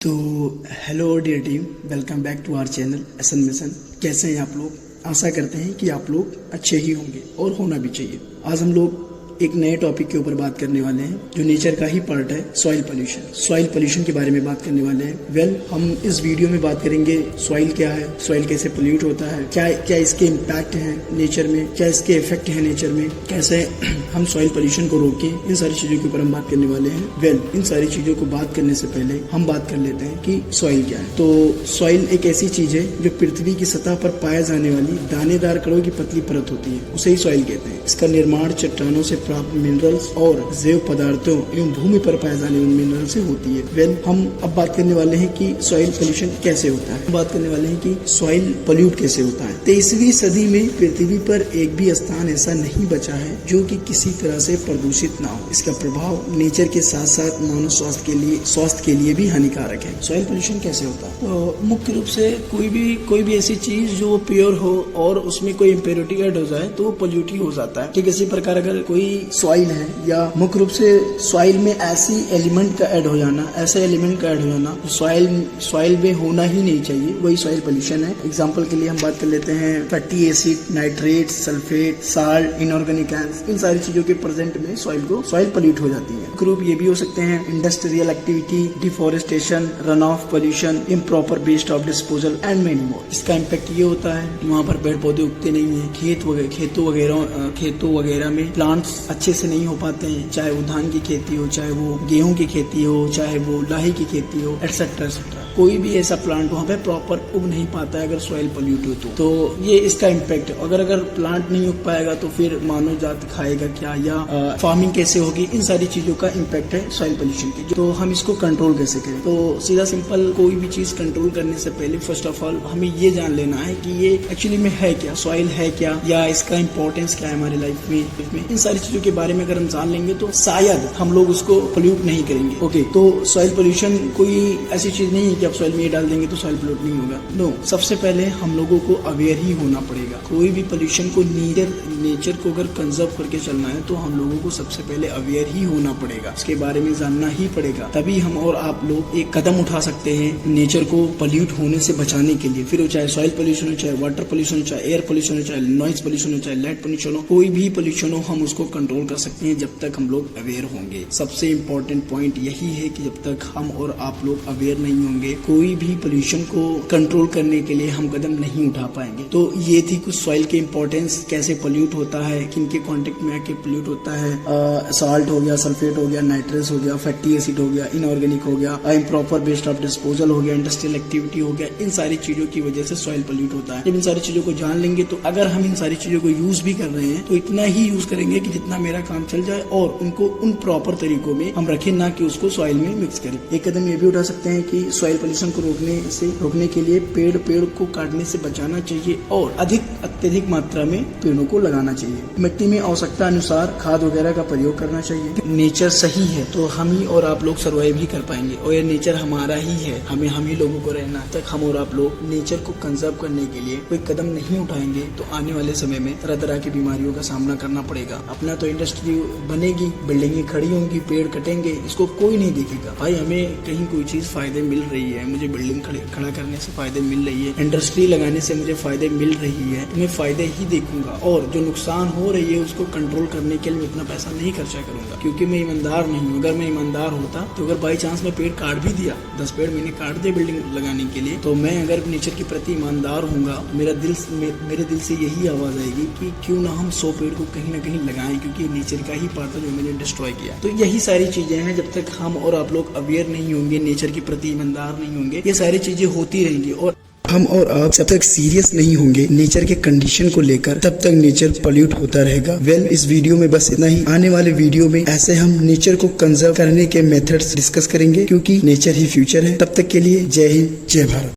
तो hello dear team, welcome back to our channel एसन mission. कैसे हैं आप लोग? आशा करते हैं कि आप लोग अच्छे ही होंगे और होना भी चाहिए। आज हम लोग एक नए टॉपिक के ऊपर बात करने वाले हैं जो नेचर का ही पार्ट है, सॉइल पोल्यूशन। सॉइल पोल्यूशन के बारे में बात करने वाले हैं। हम इस वीडियो में बात करेंगे सॉइल क्या है, सॉइल कैसे पोल्यूट होता है, क्या इसके इम्पैक्ट हैं नेचर में, क्या इसके इफेक्ट हैं नेचर में, कैसे हम सॉइल पोल्यूशन को रोकें। इन सारी चीजों के ऊपर हम बात करने वाले हैं। इन सारी चीजों को बात करने से पहले हम बात कर लेते हैं कि सॉइल क्या है। तो सॉइल एक ऐसी चीज है जो पृथ्वी की सतह पर पाए जाने वाली दानेदार कणों की पतली परत होती है, उसे ही सॉइल कहते हैं। इसका निर्माण चट्टानों से प्राप्त मिनरल्स और जैव पदार्थों एवं भूमि पर पाए जाने वाले मिनरल से होती है। हम अब बात करने वाले हैं कि सॉइल पोल्यूशन कैसे होता है। बात करने वाले हैं कि सॉइल पोल्यूट कैसे होता है। 23वीं सदी में पृथ्वी पर एक भी स्थान ऐसा नहीं बचा है जो कि किसी तरह से प्रदूषित ना हो। इसका प्रभाव नेचर के साथ साथ मानव स्वास्थ्य के लिए भी हानिकारक है। सॉइल पोल्यूशन कैसे होता है? तो मुख्य रूप से कोई भी ऐसी चीज जो प्योर हो और उसमें कोई इम्प्योरिटी ऐड हो जाए तो वो पोल्यूट ही हो जाता है। ठीक इसी प्रकार अगर कोई सॉइल है या मुख्य रूप से सॉइल में ऐसे एलिमेंट का ऐड हो जाना सॉइल में होना ही नहीं चाहिए, वही सॉइल पोल्यूशन है। एग्जांपल के लिए हम बात कर लेते हैं fatty acid, nitrate, sulphate, salt, inorganic gas. इन सारी चीजों के प्रेजेंट में सॉइल पोल्यूट हो जाती है। ग्रुप ये भी हो सकते हैं industrial activity, deforestation, run off pollution, improper waste of disposal and many more. इसका इम्पैक्ट ये होता है वहाँ पर पेड़ पौधे उगते नहीं है, खेतों वगैरह में प्लांट्स अच्छे से नहीं हो पाते हैं, चाहे वो धान की खेती हो, चाहे वो गेहूं की खेती हो, चाहे वो लाही की खेती हो, एटसेट्रा एटसेट्रा। कोई भी ऐसा प्लांट वहाँ पे प्रॉपर उग नहीं पाता है अगर सॉइल पोल्यूट हो तो ये इसका इम्पैक्ट है। अगर प्लांट नहीं उग पाएगा तो फिर मानव जाति खाएगा क्या, या फार्मिंग कैसे होगी। इन सारी चीजों का इम्पैक्ट है सॉइल पोल्यूशन की। तो हम इसको कंट्रोल कैसे करें? तो सीधा सिंपल, कोई भी चीज कंट्रोल करने से पहले फर्स्ट ऑफ ऑल हमें ये जान लेना है कि ये एक्चुअली में है क्या, सॉइल है क्या, या इसका इम्पोर्टेंस क्या है हमारी लाइफ में। इन सारी चीजों के बारे में अगर हम जान लेंगे तो शायद हम लोग उसको पोल्यूट नहीं करेंगे। ओके, तो सॉइल पोल्यूशन कोई ऐसी चीज नहीं है कि आप सॉइल में ये डाल देंगे तो सॉइल पोल्यूट नहीं होगा। नो, सबसे पहले हम लोगों को अवेयर ही होना पड़ेगा। कोई भी पोल्यूशन को नेचर को अगर कंजर्व करके चलना है तो हम लोगों को सबसे पहले अवेयर ही होना पड़ेगा, इसके बारे में जानना ही पड़ेगा। तभी हम और आप लोग एक कदम उठा सकते हैं नेचर को पोल्यूट होने से बचाने के लिए। फिर वो चाहे सॉइल पोल्यूशन हो, चाहे वाटर पोल्यूशन हो, चाहे एयर पोल्यूशन हो, चाहे नॉइज पोल्यूशन हो, चाहे लाइट पोल्यूशन हो, कोई भी पोल्यूशन हो हम उसको कंट्रोल कर सकते हैं जब तक हम लोग अवेयर होंगे। सबसे इम्पोर्टेंट पॉइंट यही है कि जब तक हम और आप लोग अवेयर नहीं होंगे कोई भी पोल्यूशन को कंट्रोल करने के लिए हम कदम नहीं उठा पाएंगे। तो ये थी कुछ सॉइल के इम्पोर्टेंस, कैसे पोल्यूट होता है, किन के कॉन्टेक्ट में आके पोल्यूट होता है। सॉल्ट हो गया, सल्फेट हो गया, नाइट्रस हो गया, फैटी एसिड हो गया, इनऑर्गेनिक हो गया, इम्प्रॉपर वेस्ट ऑफ डिस्पोजल हो गया, इंडस्ट्रियल एक्टिविटी हो गया। इन सारी चीजों की वजह से सॉइल पोल्यूट होता है। जब इन सारी चीजों को जान लेंगे तो अगर हम इन सारी चीजों को यूज भी कर रहे हैं तो इतना ही यूज करेंगे कि जितना मेरा काम चल जाए, और उनको उन प्रॉपर तरीकों में हम रखें, ना कि उसको सॉइल में मिक्स करें। एक कदम ये भी उठा सकते हैं कि सॉइल पोल्यूशन को रोकने के लिए पेड़ को काटने से बचाना चाहिए और अत्यधिक मात्रा में पेड़ों को लगाना चाहिए। मिट्टी में आवश्यकता अनुसार खाद वगैरह का प्रयोग करना चाहिए। नेचर सही है तो हम ही और आप लोग सर्वाइव ही कर पाएंगे, और ये नेचर हमारा ही है, हम ही लोगों को रहना। तक हम और आप लोग नेचर को कंजर्व करने के लिए कोई कदम नहीं उठाएंगे तो आने वाले समय में तरह तरह की बीमारियों का सामना करना पड़ेगा। अपना तो इंडस्ट्री बनेगी, बिल्डिंगें खड़ी होंगी, पेड़ कटेंगे, इसको कोई नहीं देखेगा। भाई हमें कहीं कोई चीज फायदे मिल रही है, मुझे बिल्डिंग खड़ा करने से फायदे मिल रही है, इंडस्ट्री लगाने से मुझे फायदे मिल रही है, मैं फायदे ही देखूंगा, और जो नुकसान हो रही है उसको कंट्रोल करने के लिए इतना पैसा नहीं खर्चा करूंगा, क्योंकि मैं ईमानदार नहीं हूँ। अगर मैं ईमानदार होता तो अगर बाई चांस मैं पेड़ काट भी दिया, 10 पेड़ मैंने काट दिए बिल्डिंग लगाने के लिए, तो मैं अगर नेचर के प्रति ईमानदार हूँगा, मेरे दिल से यही आवाज आएगी कि क्यों ना हम 100 पेड़ को कहीं ना कहीं लगाएं, क्योंकि नेचर का ही पार्ट है जो मैंने डिस्ट्रॉय किया। तो यही सारी चीजें हैं, जब तक हम और आप लोग अवेयर नहीं होंगे, नेचर के प्रति ईमानदार नहीं होंगे, ये सारी चीजें होती रहेंगी। और हम और आप जब तक सीरियस नहीं होंगे नेचर के कंडीशन को लेकर, तब तक नेचर पोल्यूट होता रहेगा। इस वीडियो में बस इतना ही। आने वाले वीडियो में ऐसे हम नेचर को कंजर्व करने के मेथड्स डिस्कस करेंगे, क्योंकि नेचर ही फ्यूचर है। तब तक के लिए जय हिंद, जय भारत।